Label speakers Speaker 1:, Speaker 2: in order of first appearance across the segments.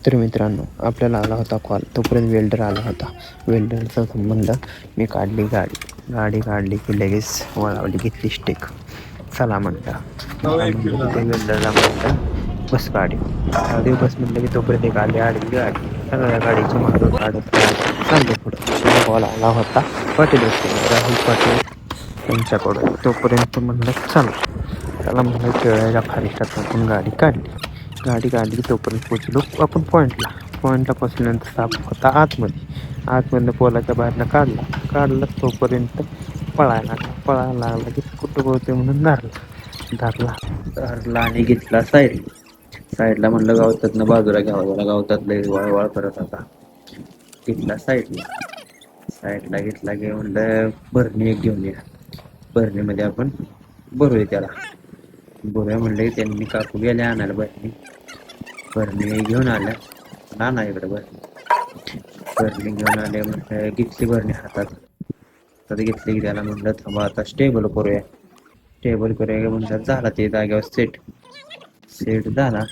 Speaker 1: तर मित्रांनो, आपल्याला आला होता कॉल. तोपर्यंत वेल्डर आला होता. वेल्डरचा संबंध मी काढली गाडी काढली की लगेच वळवली, घेतली स्टेक. चला म्हणलं की ते वेल्डरला म्हणलं बस गाडी बस म्हणलं की तोपर्यंत एक आडवी गाडी. सगळ्या गाडीची मागं काढत चालले पुढं. कॉल आला होता पाटील राहुल पाटील यांच्याकडून. तोपर्यंत म्हणलं चला म्हणलं खेळायला फारिस्टात आपण गाडी काढली तोपर्यंत पोचलो आपण पॉईंटला पोचल्यानंतर साप होता आतमधनं पोलाच्या बाहेरनं काढला तोपर्यंत पळायला लागला की कुठं पोहते म्हणून धरला आणि घेतला साईडला म्हणलं गावतातनं बाजूला घ्यावा, जरा गावतातलं वळवळ करत होता. घेतला साईडला घेतला की म्हणलं भरणी एक घेऊन या, भरणीमध्ये आपण भरूया त्याला. भरूया म्हणलं की त्यांनी काकू गेल्या आणायला भरणी घेऊन आल्या ना इकडे भरणी घेऊन आले. म्हटलं घेतली भरणी हातात घेतली की त्याला म्हणलं थांबा आता स्टेबल करूया म्हणलं. झाला ते जागेवर सेट झाला.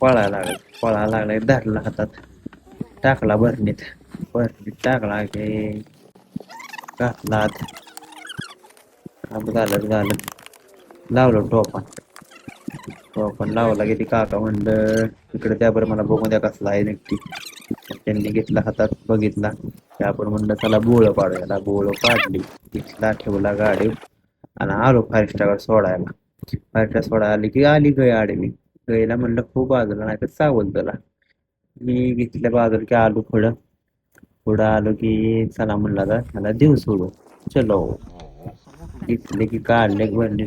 Speaker 1: पळायला लागला धरला हातात, टाकला भरणीत टाकला की घातला झालं लावलं टोपण लावला की ती काका म्हणलं इकडे त्याबरोबर मला बघून द्या कसला आहे नक्की. त्यांनी घेतला हातात, बघितला की आपण म्हणलं चला बोळं पाडूया. बोळं पाडली, तिथला ठेवला गाडी आणि आलो फायर सोडायला आली की आली गय आडवी. गईला म्हणलं खूप बाजूला नाही तर सावध झाला. मी घेतल्या बाजूला की आलो पुढं आलो की चला म्हणलं मला देव सोडू चलो. घेतले की काढले